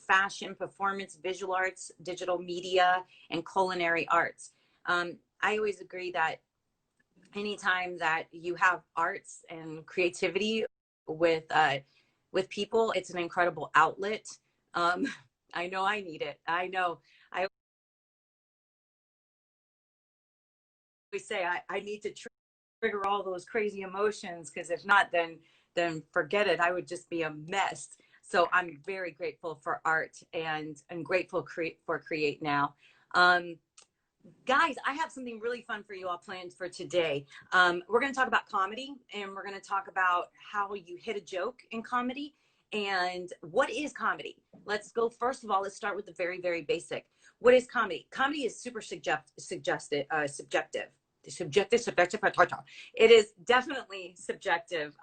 fashion, performance, visual arts, digital media, and culinary arts. I always agree that anytime that you have arts and creativity with people, it's an incredible outlet. Um, I know I need it. I know. I always say I need to trigger all those crazy emotions, because if not, then forget it. I would just be a mess. So I'm very grateful for art, and grateful for Create Now. Um, Guys, I have something really fun for you all planned for today. We're going to talk about comedy, and we're going to talk about how you hit a joke in comedy and what is comedy. Let's go. First of all, let's start with the very, very basic. What is comedy? Comedy is super subjective. Subjective. It is definitely subjective.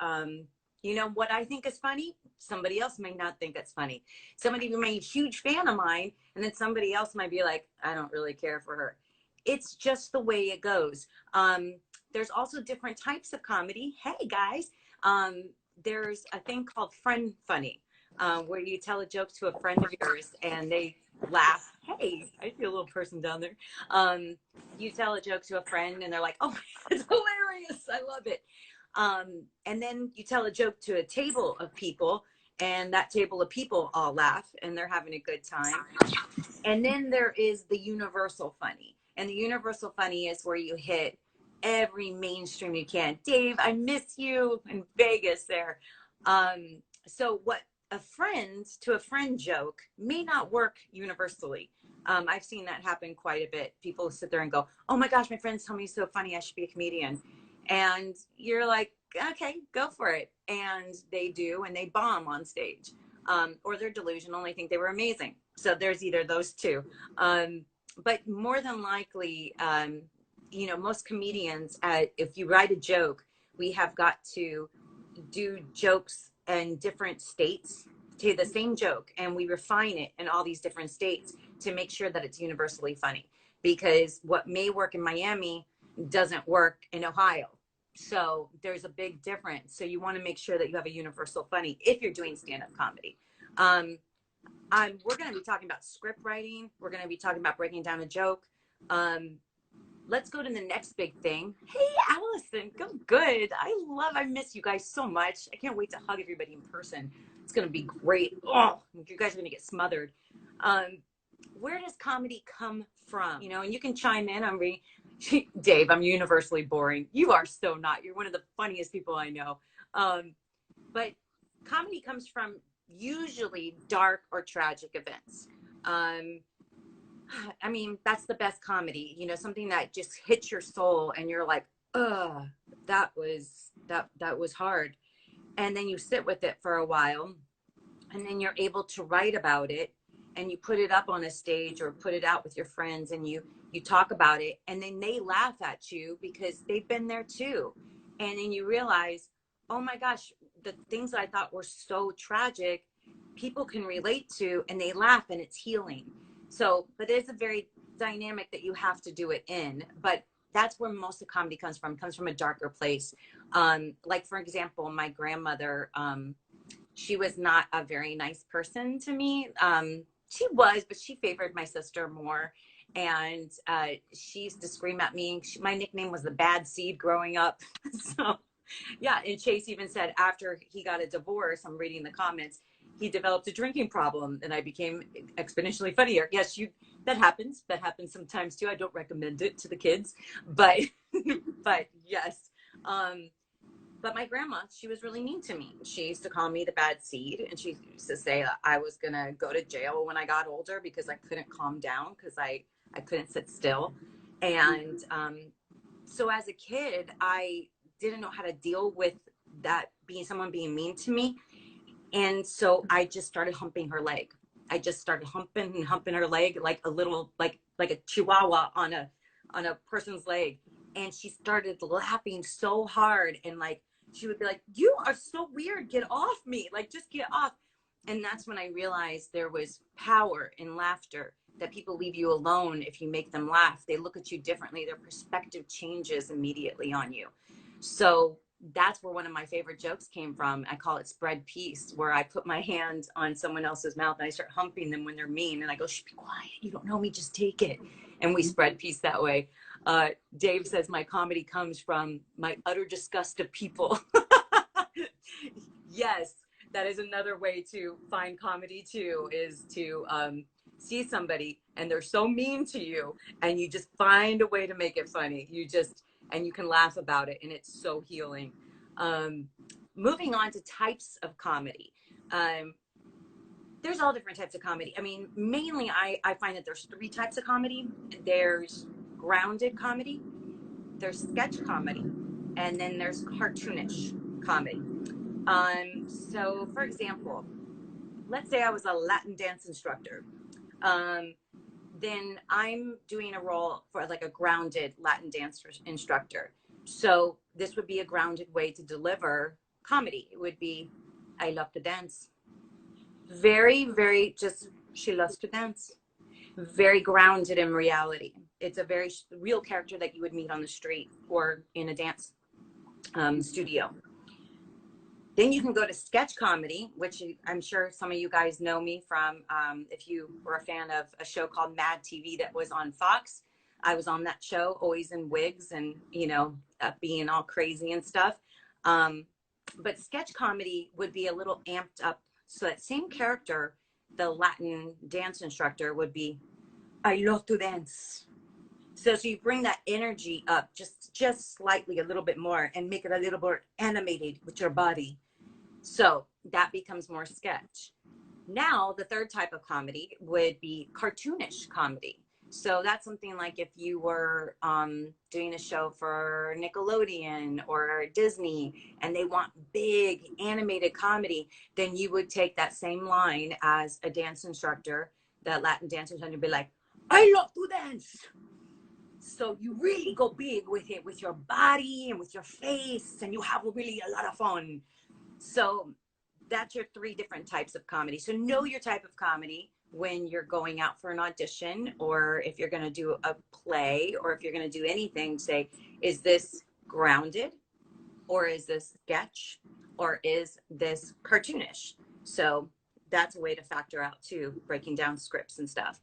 You know what I think is funny? Somebody else may not think it's funny. Somebody who may be a huge fan of mine, and then somebody else might be like, I don't really care for her. It's just the way it goes. There's also different types of comedy. Hey guys, there's a thing called friend funny, where you tell a joke to a friend of yours and they laugh. Hey, I see a little person down there. You tell a joke to a friend and they're like, oh, it's hilarious. I love it. And then you tell a joke to a table of people, and that table of people all laugh and they're having a good time. And then there is the universal funny. And the universal funny is where you hit every mainstream you can. Dave, I miss you in Vegas there. So what a friend to a friend joke may not work universally. I've seen that happen quite a bit. People sit there and go, oh my gosh, my friends tell me so funny, I should be a comedian. And you're like, okay, go for it. And they do, and they bomb on stage. Or they're delusional and they think they were amazing. So there's either those two. But more than likely, you know, most comedians, if you write a joke, we have got to do jokes in different states to the same joke, and we refine it in all these different states to make sure that it's universally funny, because what may work in Miami doesn't work in Ohio. So there's a big difference. So you want to make sure that you have a universal funny if you're doing stand-up comedy. We're going to be talking about script writing. We're going to be talking about breaking down a joke. Let's go to the next big thing. Hey, Allison, go good. I miss you guys so much. I can't wait to hug everybody in person. It's going to be great. Oh, you guys are going to get smothered. Where does comedy come from? You know, and you can chime in. Dave, I'm universally boring. You are so not. You're one of the funniest people I know. But comedy comes from usually dark or tragic events. I mean, that's the best comedy, you know, something that just hits your soul and you're like, that was hard. And then you sit with it for a while, and then you're able to write about it, and you put it up on a stage or put it out with your friends, and you talk about it, and then they laugh at you because they've been there too. And then you realize, oh my gosh, the things that I thought were so tragic, people can relate to, and they laugh, and it's healing. So, but there's a very dynamic that you have to do it in, but that's where most of comedy comes from a darker place. Like for example, my grandmother, she was not a very nice person to me. She was, but she favored my sister more. And she used to scream at me. My nickname was the bad seed growing up. So yeah, and Chase even said after he got a divorce, I'm reading the comments, he developed a drinking problem, and I became exponentially funnier. Yes, that happens. That happens sometimes too. I don't recommend it to the kids, but but yes. But my grandma, she was really mean to me. She used to call me the bad seed, and she used to say that I was gonna go to jail when I got older because I couldn't calm down, because I couldn't sit still. And so as a kid, I didn't know how to deal with that, someone being mean to me. And so I just started humping her leg. I just started humping her leg like a little, like a chihuahua on a person's leg. And she started laughing so hard, and like she would be like, you are so weird, get off me, like just get off. And that's when I realized there was power in laughter, that people leave you alone if you make them laugh. They look at you differently. Their perspective changes immediately on you. So that's where one of my favorite jokes came from. I call it spread peace, where I put my hand on someone else's mouth and I start humping them when they're mean. And I go, shh, be quiet. You don't know me. Just take it. And we spread peace that way. Dave says my comedy comes from my utter disgust of people. Yes, that is another way to find comedy too, is to see somebody and they're so mean to you and you just find a way to make it funny. And you can laugh about it, and it's so healing. Moving on to types of comedy. There's all different types of comedy. I mean, mainly I find that there's 3 types of comedy. There's grounded comedy, there's sketch comedy, and then there's cartoonish comedy. So for example, let's say I was a Latin dance instructor. Then I'm doing a role for like a grounded Latin dance instructor. So this would be a grounded way to deliver comedy. It would be, I love to dance. Very, very just, she loves to dance. Very grounded in reality. It's a very real character that you would meet on the street or in a dance studio. Then you can go to sketch comedy, which I'm sure some of you guys know me from. If you were a fan of a show called Mad TV that was on Fox, I was on that show, always in wigs and, you know, being all crazy and stuff. But sketch comedy would be a little amped up. So that same character, the Latin dance instructor, would be, I love to dance. So you bring that energy up just slightly, a little bit more, and make it a little more animated with your body. So that becomes more sketch. Now, the third type of comedy would be cartoonish comedy. So that's something like if you were doing a show for Nickelodeon or Disney and they want big animated comedy, then you would take that same line as a dance instructor, the Latin dance instructor, and be like, I love to dance. So you really go big with it, with your body and with your face, and you have really a lot of fun. So that's your 3 different types of comedy. So know your type of comedy when you're going out for an audition, or if you're going to do a play, or if you're going to do anything, say, is this grounded, or is this sketch, or is this cartoonish? So that's a way to factor out too, breaking down scripts and stuff.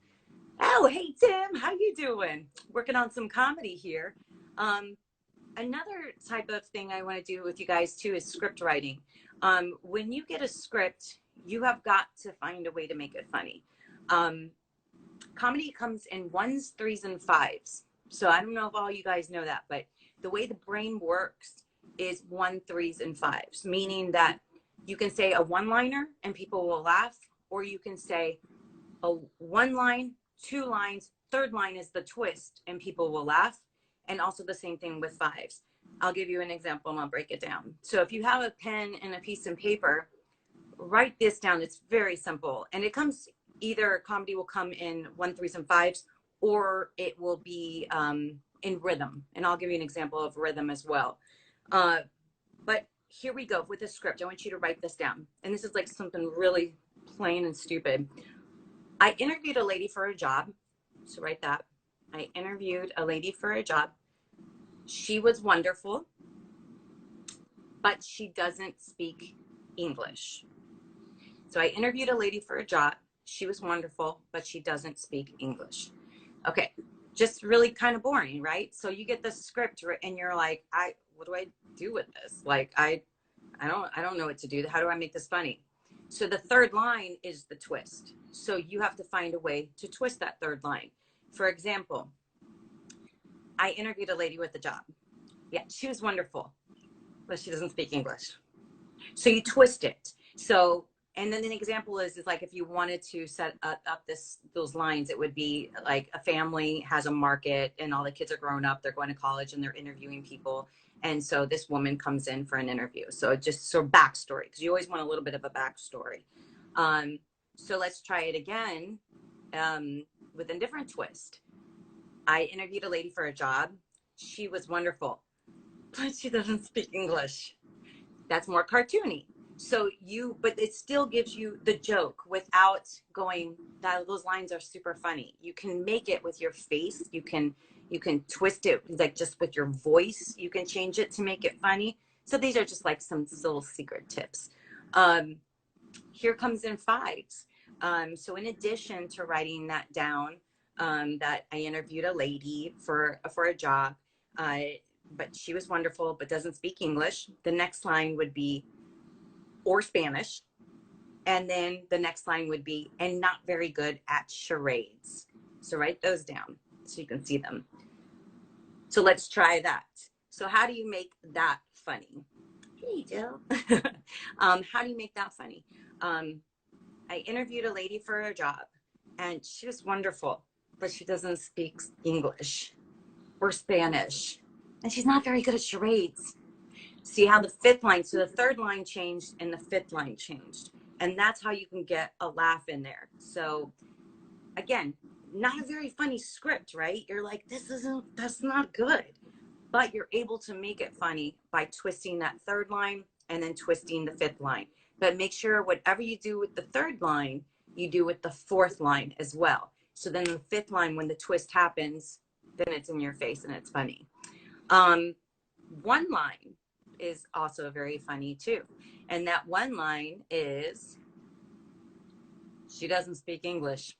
Oh, hey, Tim, how you doing? Working on some comedy here. Another type of thing I want to do with you guys too is script writing. When you get a script, you have got to find a way to make it funny. Comedy comes in 1s, 3s, and 5s. So I don't know if all you guys know that, but the way the brain works is 1, 3s, and 5s, meaning that you can say a one-liner and people will laugh, or you can say a 1 line, 2 lines, 3rd line is the twist and people will laugh. And also the same thing with 5s. I'll give you an example and I'll break it down. So if you have a pen and a piece of paper, write this down. It's very simple. And it comes, either comedy will come in 1, 3s, and 5s, or it will be in rhythm. And I'll give you an example of rhythm as well. But here we go with the script. I want you to write this down. And this is like something really plain and stupid. I interviewed a lady for a job. So write that. I interviewed a lady for a job. She was wonderful, but she doesn't speak English. So I interviewed a lady for a job. She was wonderful, but she doesn't speak English. Okay, just really kind of boring, right? So you get the script and you're like, what do I do with this? Like, I don't know what to do. How do I make this funny? So the 3rd line is the twist. So you have to find a way to twist that 3rd line. For example, I interviewed a lady with a job. Yeah, she was wonderful, but she doesn't speak English. So you twist it. So, and then an example is like if you wanted to set up those lines, it would be like a family has a market and all the kids are grown up, they're going to college and they're interviewing people. And so this woman comes in for an interview. So just sort of backstory, because you always want a little bit of a backstory. So let's try it again with a different twist. I interviewed a lady for a job. She was wonderful, but she doesn't speak English. That's more cartoony. So but it still gives you the joke without going, those lines are super funny. You can make it with your face. You can twist it like just with your voice. You can change it to make it funny. So these are just like some little secret tips. Here comes in fives. So in addition to writing that down, that I interviewed a lady for a job, but she was wonderful, but doesn't speak English. The next line would be, or Spanish. And then the next line would be, and not very good at charades. So write those down so you can see them. So let's try that. So how do you make that funny? Hey, Jill. How do you make that funny? I interviewed a lady for a job, and she was wonderful, but she doesn't speak English or Spanish, and she's not very good at charades. See how the fifth line, so the third line changed and the fifth line changed. And that's how you can get a laugh in there. So again, not a very funny script, right? You're like, that's not good. But you're able to make it funny by twisting that third line and then twisting the fifth line. But make sure whatever you do with the third line, you do with the fourth line as well. So then the fifth line, when the twist happens, then it's in your face and it's funny. One line is also very funny too. And that one line is, she doesn't speak English.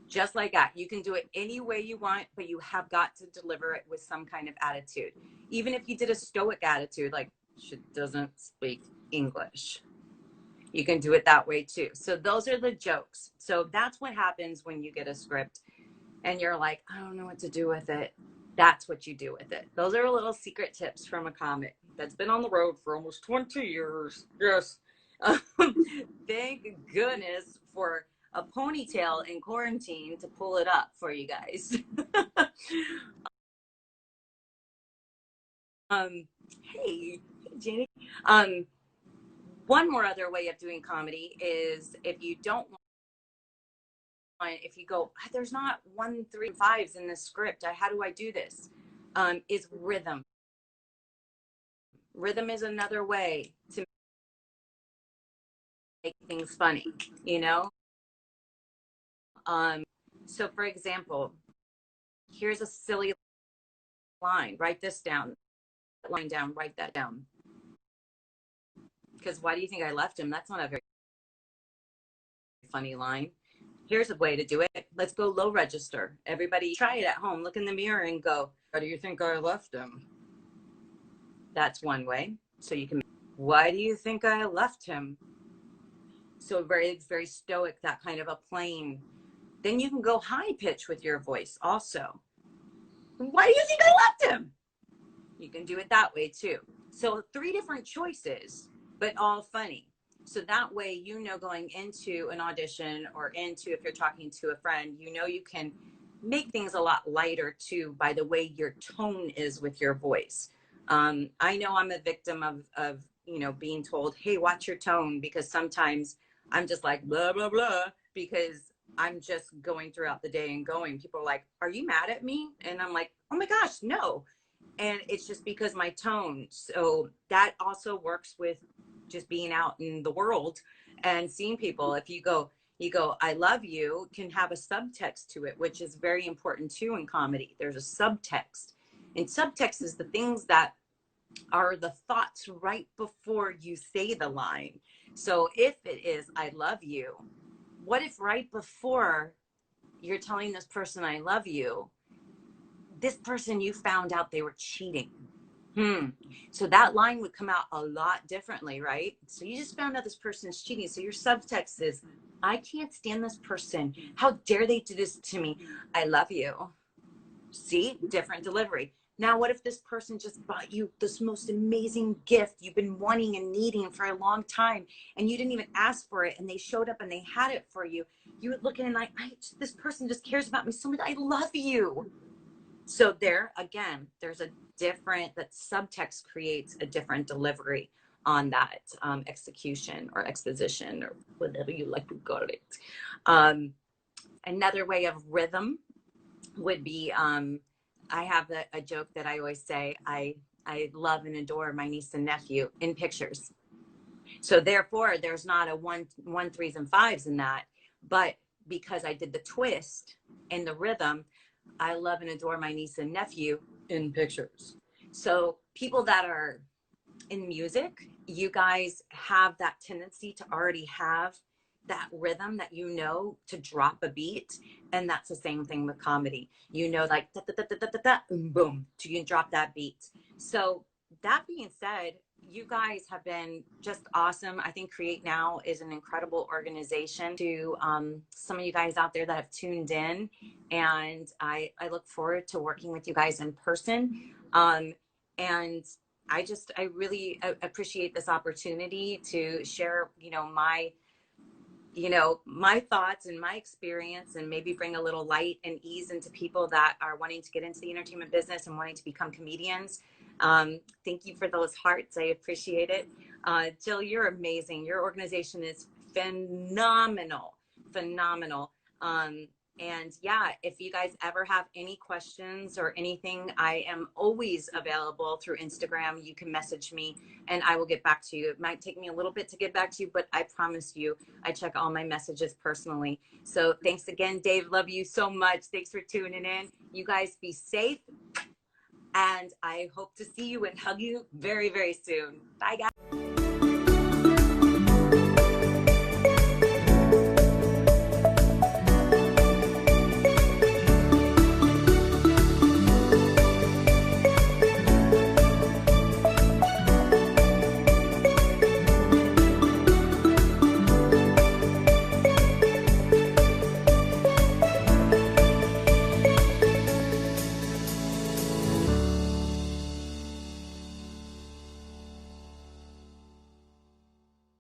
Just like that. You can do it any way you want, but you have got to deliver it with some kind of attitude. Even if you did a stoic attitude, like, she doesn't speak English, you can do it that way too. So those are the jokes. So that's what happens when you get a script and you're like, I don't know what to do with it. That's what you do with it. Those are little secret tips from a comic that's been on the road for almost 20 years. Yes. Thank goodness for a ponytail in quarantine to pull it up for you guys. Hey, Jenny. One more other way of doing comedy is if you don't want, if you go, there's not 1, 3, 5s in the script. How do I do this? Is rhythm. Rhythm is another way to make things funny, you know? So for example, here's a silly line. Write this down. Line down, write that down. Because why do you think I left him? That's not a very funny line. Here's a way to do it. Let's go low register. Everybody try it at home. Look in the mirror and go, why do you think I left him? That's one way. So you can, why do you think I left him? So very, very stoic, that kind of a plain. Then you can go high pitch with your voice also. Why do you think I left him? You can do it that way too. So 3 different choices, but all funny. So that way, you know, going into an audition or into, if you're talking to a friend, you know, you can make things a lot lighter too by the way your tone is with your voice. I know I'm a victim of, you know, being told, hey, watch your tone, because sometimes I'm just like, blah, blah, blah, because I'm just going throughout the day and going. People are like, are you mad at me? And I'm like, oh my gosh, no. And it's just because my tone. So that also works with just being out in the world and seeing people. If you go, I love you, can have a subtext to it, which is very important too in comedy. There's a subtext. And subtext is the things that are the thoughts right before you say the line. So if it is, I love you, what if right before you're telling this person I love you, this person, you found out they were cheating? So that line would come out a lot differently, right? So you just found out this person is cheating. So your subtext is, I can't stand this person. How dare they do this to me? I love you. See, different delivery. Now, what if this person just bought you this most amazing gift you've been wanting and needing for a long time, and you didn't even ask for it, and they showed up and they had it for you? You would look at it and like, this person just cares about me so much. I love you. So there, again, there's a different, that subtext creates a different delivery on that execution or exposition or whatever you like to call it. Another way of rhythm would be, I have a joke that I always say, I love and adore my niece and nephew in pictures. So therefore, there's not a 1, 3s and 5s in that, but because I did the twist and the rhythm, I love and adore my niece and nephew in pictures. So people that are in music, you guys have that tendency to already have that rhythm that you know to drop a beat. And that's the same thing with comedy. You know, like da, da, da, da, da, da, da, boom, so you can drop that beat. So that being said, you guys have been just awesome. I think Create Now is an incredible organization. To some of you guys out there that have tuned in, and I look forward to working with you guys in person. And I really appreciate this opportunity to share, my thoughts and my experience, and maybe bring a little light and ease into people that are wanting to get into the entertainment business and wanting to become comedians. Thank you for those hearts. I appreciate it. Jill, you're amazing. Your organization is phenomenal, phenomenal. And yeah, if you guys ever have any questions or anything, I am always available through Instagram. You can message me and I will get back to you. It might take me a little bit to get back to you, but I promise you, I check all my messages personally. So thanks again, Dave. Love you so much. Thanks for tuning in. You guys be safe. And I hope to see you and hug you very, very soon. Bye, guys.